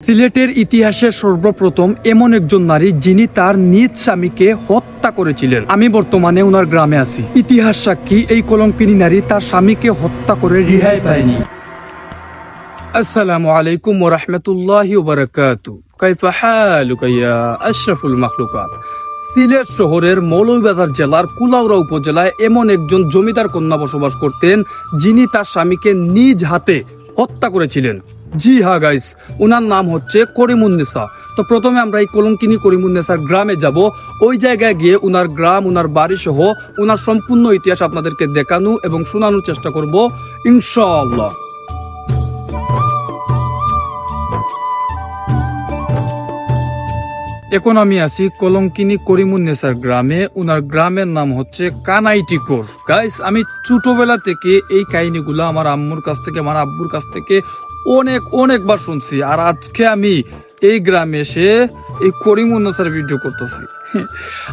সিলেটের ইতিহাসে সর্বপ্রথম এমন একজন নারী যিনি তার নিজ স্বামীকে হত্যা করেছিলেন। আমি বর্তমানে ওনার গ্রামে আছি। ইতিহাস সাক্ষী এই কলঙ্কিনী নারী তার স্বামীকে হত্যা করে রেহাই পায়নি। আসসালামু আলাইকুম ওয়া রাহমাতুল্লাহি ওয়া বারাকাতুহু। কাইফা হালুকা ইয়া আশরাফুল মাখলুকাত। সিলেট শহরের মৌলভীবাজার জেলার কুলাউড়া উপজেলায় এমন একজন জমিদার কন্যা বসবাস করতেন যিনি তার স্বামীকে নিজ হাতে হত্যা করেছিলেন। জি হ্যাঁ গাইস, ওনার নাম হচ্ছে করিমুন্নেসা। তো প্রথমে আমরা এই কলঙ্কিনী করিমুন্নেসার গ্রামে যাব। ওই জায়গায় গিয়ে ওনার গ্রাম, ওনার বাড়ি সহ ওনার সম্পূর্ণ ইতিহাস আপনাদেরকে দেখানো এবং শোনানোর চেষ্টা করব ইনশাআল্লাহ। এখন আমি আছি কলঙ্কিনী করিমুন্নেসার গ্রামে। ওনার গ্রামের নাম হচ্ছে কানাইটিকোর। গাইস, আমি ছোটবেলা থেকে এই কাহিনীগুলো আমার আম্মুর কাছ থেকে, আমার আব্বুর কাছ থেকে অনেকবার শুনছি। আর আজকে আমি এই গ্রামে এসে এই করিমুন্নেসার ভিডিও করতেছি।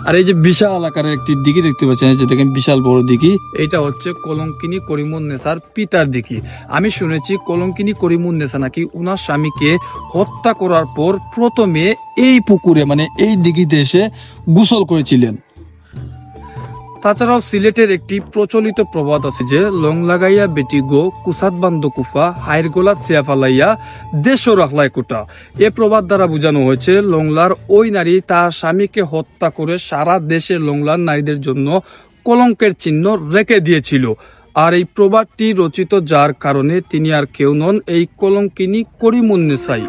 আর এই যে বিশাল আকারের একটি দিঘি দেখতে পাচ্ছেন, এই যে দেখেন বিশাল বড় দিঘি, এটা হচ্ছে কলঙ্কিনী করিমুন্নেসার পিতার দিঘি। আমি শুনেছি কলঙ্কিনী করিমুন্নেসা নাকি উনার স্বামীকে হত্যা করার পর প্রথমে এই পুকুরে, মানে এই দিঘিতে এসে গোসল করেছিলেন। তাছাড়াও সিলেটের একটি প্রচলিত প্রবাদ আছে যে লং লাগাইয়া বেটি গো কুসাত বান্দ কুফা হাইর গোলা চেয়া ফালাইয়া দেশ রাখলাই কোটা। এ প্রবাদ দ্বারা বোঝানো হয়েছে লংলার ওই নারী তার স্বামীকে হত্যা করে সারা দেশে লংলার নারীদের জন্য কলঙ্কের চিহ্ন রেখে দিয়েছিল। আর এই প্রবাদটি রচিত যার কারণে তিনি আর কেউ নন, এই কলঙ্কিনী করিমুন্নেসাই।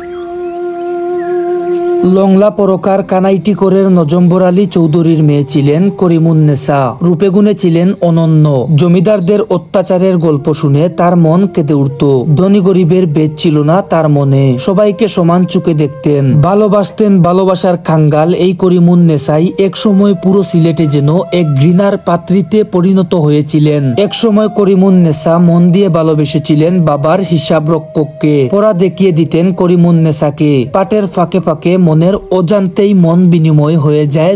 লংলা পরকার কানাইটিকোরের নজম্বর আলী চৌধুরীর মেয়ে ছিলেন করিমুন্নেসা। রূপে গুণে ছিলেন অনন্য। জমিদারদের অত্যাচারের গল্প শুনে তার মন কেঁদে উঠত। ধনী গরিবের ভেদ ছিল না তার মনে। সবাইকে সমান চোখে দেখতেন, ভালোবাসতেন। ভালোবাসার খাঙ্গাল এই করিমুন্নেসাই একসময় পুরো সিলেটে যেন এক ঘৃণার পাত্রীতে পরিণত হয়েছিলেন। একসময় করিমুন্নেসা মন দিয়ে ভালোবেসেছিলেন বাবার হিসাব রক্ষককে। পড়া দেখিয়ে দিতেন করিমুন্নেসাকে। পাটের ফাঁকে ফাঁকে মনের অজান্তেই মন বিনিময় হয়ে যায়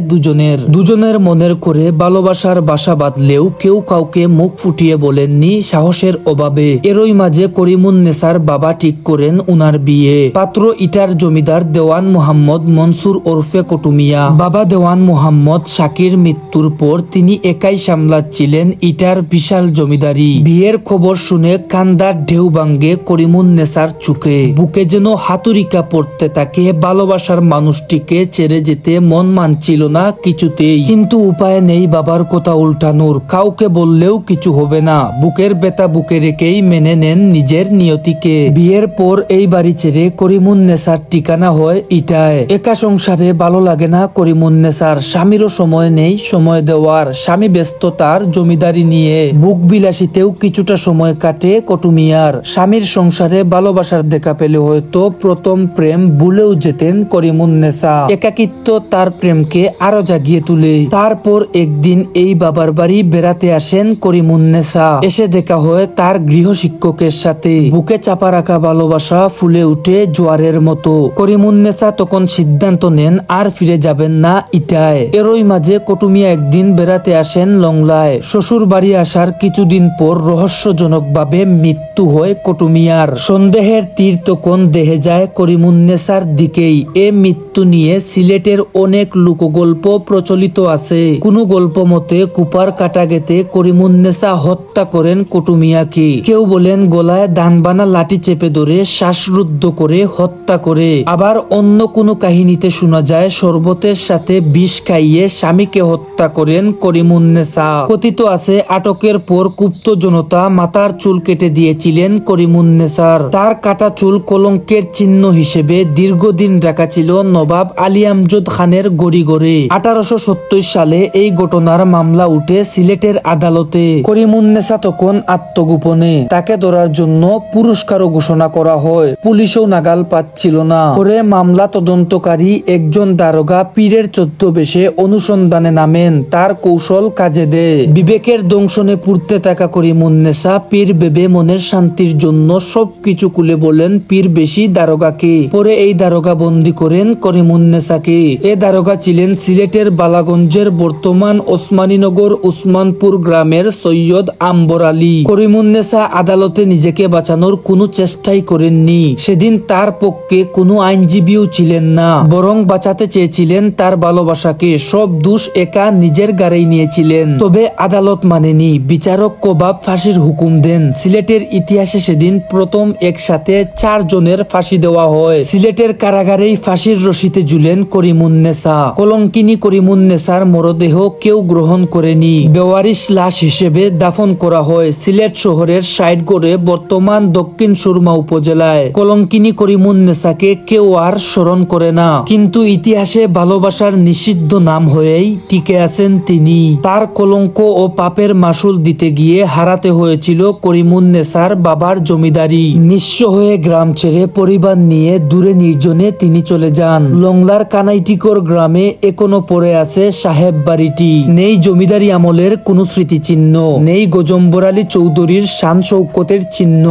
দুজনের মনের করে ভালোবাসার বাসা বাঁধলেও কেউ কাউকে মুখ ফুটিয়ে বলেননি সাহসের অভাবে। এরই মাঝে করিমুন্নেসার বাবা ঠিক করেন উনার বিয়ে। পাত্র ইটার জমিদার দেওয়ান মোহাম্মদ মনসুর ওরফে কটুমিয়া। বাবা দেওয়ান মোহাম্মদ শাকির মৃত্যুর পর তিনি একাই সামলাচ্ছিলেন ইটার বিশাল জমিদারি। বিয়ের খবর শুনে কান্দার ঢেউ ভাঙ্গে করিমুন্নেসার চোখে। বুকে যেন হাতুড়িকা পড়তে থাকে। ভালোবাসার মানুষটিকে ছেড়ে যেতে মন মানছিল না কিছুতেই। কিন্তু উপায় নেই বাবার কথা উল্টানোর। কাউকে বললেও কিছু হবে না। বুকের ব্যথা বুকে রেখেই মেনে নেন নিজের নিয়তিকে। বিয়ের পর এই বাড়ি ছেড়ে করিমুন্নেসার ঠিকানা হয় ইটায়। একা সংসারে ভালো লাগে না করিমুন্নেসার। স্বামীরও সময় নেই সময় দেওয়ার। স্বামী ব্যস্ত তার জমিদারি নিয়ে। বুক বিলাসিতেও কিছুটা সময় কাটে কটুমিয়ার। স্বামীর সংসারে ভালোবাসার দেখা পেলে হয়তো প্রথম প্রেম ভুলেও যেতেন করিমুন্নেসা। একাকিত্ব তার প্রেমকে আরো জাগিয়ে তুলে। তারপর একদিন এই বাবার বাড়ি বেড়াতে আসেন করিমুন্নেসা। এসে দেখা হয় তার গৃহ শিক্ষকের সাথে। বুকে চাপা রাখা ভালোবাসা ফুলে উঠে জোয়ারের মতো। করিমুন্নেসা তখন সিদ্ধান্ত নেন আর ফিরে যাবেন না ইটায়। এরই মাঝে কটুমিয়া একদিন বেড়াতে আসেন লংলায়। শ্বশুর বাড়ি আসার কিছুদিন পর রহস্যজনক ভাবে মৃত্যু হয় কটুমিয়ার। সন্দেহের তীর তখন দেহে যায় করিমুন্নেসার দিকেই। এ মৃত্যু নিয়ে সিলেটের অনেক লোকগল্প প্রচলিত আছে। কোন গল্প মতে কুপার কাটা গেতে করিমুন্নেসা হত্যা করেন কটুমিয়াকে। কেউ বলেন গলায় দানবানা লাঠি চেপে ধরে শ্বাসরুদ্ধ করে হত্যা করে। আবার অন্য কোনো কাহিনীতে শোনা যায় শরবতের সাথে বিষ খাইয়ে স্বামীকে হত্যা করেন করিমুন্নেসা। কথিত আছে আটকের পর কুপ্ত জনতা মাথার চুল কেটে দিয়েছিলেন করিমুন্নেসার। তার কাটা চুল কলঙ্কের চিহ্ন হিসেবে দীর্ঘদিন রাখা ছিল নবাব আলী আমজদ খানের গড়িগড়ে। 1870 সালে এই ঘটনার মামলা উঠে সিলেটের আদালতে। করিমুন্নেসা তখন আত্মগোপনে। তাকে ধরার জন্য পুরস্কারও ঘোষণা করা হয়। পুলিশও নাগাল পাচ্ছিল না। পরে মামলা তদন্তকারী একজন দারোগা পীরের ছদ্মবেশে অনুসন্ধানে নামেন। তার কৌশল কাজে দেয়। বিবেকের দংশনে পুড়তে থাকা করিমুন্নেসা পীর ভেবে মনের শান্তির জন্য সবকিছু খুলে বলেন পীর বেশি দারোগাকে। পরে এই দারোগা বন্দী করে করেন করিমুন্নেসাকে। এ দারোগা ছিলেন সিলেটের বালাগঞ্জের বর্তমান ওসমানীনগর উসমানপুর গ্রামের সৈয়দ আম্বর আলী। করিমুন্নেসা আদালতে নিজেকে বাঁচানোর কোনো চেষ্টাই করেননি। সেদিন তার পক্ষে কোনো আইনজীবীও ছিলেন না, বরং বাঁচাতে চেয়েছিলেন তার ভালোবাসাকে। সব দোষ একা নিজের গাড়েই নিয়েছিলেন। তবে আদালত মানেনি। বিচারক কবাব ফাঁসির হুকুম দেন। সিলেটের ইতিহাসে সেদিন প্রথম একসাথে 4 জনের ফাঁসি দেওয়া হয়। সিলেটের কারাগারেই ফাঁসির রশিতে ঝুলেন করিমুন্নেসা। কলঙ্কিনী করিমুন্নেসার মরদেহ কেউ গ্রহণ করেনি। বেওয়ারিশ লাশ হিসেবে দাফন করা হয় সিলেট শহরের সাইডগড়ে, বর্তমান দক্ষিণ সুরমা উপজেলায়। কলঙ্কিনী করিমুন্নেসাকে কেউ আর স্মরণ করে না, কিন্তু ইতিহাসে ভালোবাসার নিষিদ্ধ নাম হয়েই টিকে আছেন তিনি। তার কলঙ্ক ও পাপের মাসুল দিতে গিয়ে হারাতে হয়েছিল করিমুন্নেসার বাবার জমিদারি। নিঃস্ব হয়ে গ্রাম ছেড়ে পরিবার নিয়ে দূরে নির্জনে তিনি চলে যান। লংলার কানাইটিকর গ্রামে এখনো পড়ে আছে সাহেব বাড়িটি। নেই জমিদারি আমলের কোনো স্মৃতিচিহ্ন, নেই গজম্বর আলী চৌধুরীর শান শৌকতের চিহ্ন।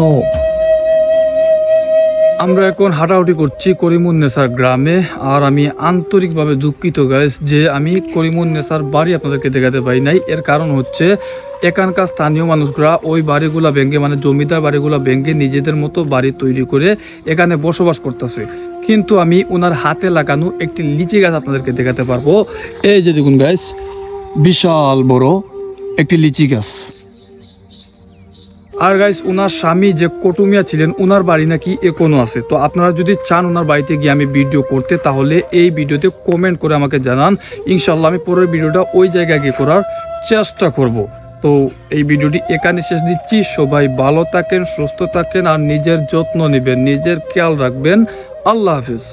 আমরা এখন হাঁটাহুটি করছি করিমুন্নেসার গ্রামে, আর আমি আন্তরিকভাবে দুঃখিত গাইস যে আমি করিমুন্নেসার বাড়ি আপনাদেরকে দেখাতে পারি নাই। এর কারণ হচ্ছে এখানকার স্থানীয় মানুষরা ওই বাড়িগুলা ভেঙে, মানে জমিদার বাড়িগুলা ভেঙে নিজেদের মতো বাড়ি তৈরি করে এখানে বসবাস করতেছে। কিন্তু আমি ওনার হাতে লাগানো একটি লিচি গাছ আপনাদেরকে দেখাতে পারবো। এই যে দেখুন গাইস, বিশাল বড় একটি লিচি গাছ। আর গাইস, ওনার স্বামী যে কটুমিয়া ছিলেন, ওনার বাড়ি নাকি এখনো আছে। তো আপনারা যদি চান ওনার বাড়িতে গিয়ে আমি ভিডিও করতে, তাহলে এই ভিডিওতে কমেন্ট করে আমাকে জানান। ইনশাল্লাহ আমি পরের ভিডিওটা ওই জায়গায় গিয়ে করার চেষ্টা করব। তো এই ভিডিওটি এখানে শেষ দিচ্ছি। সবাই ভালো থাকেন, সুস্থ থাকেন, আর নিজের যত্ন নেবেন, নিজের খেয়াল রাখবেন। আল্লাহ হাফিজ।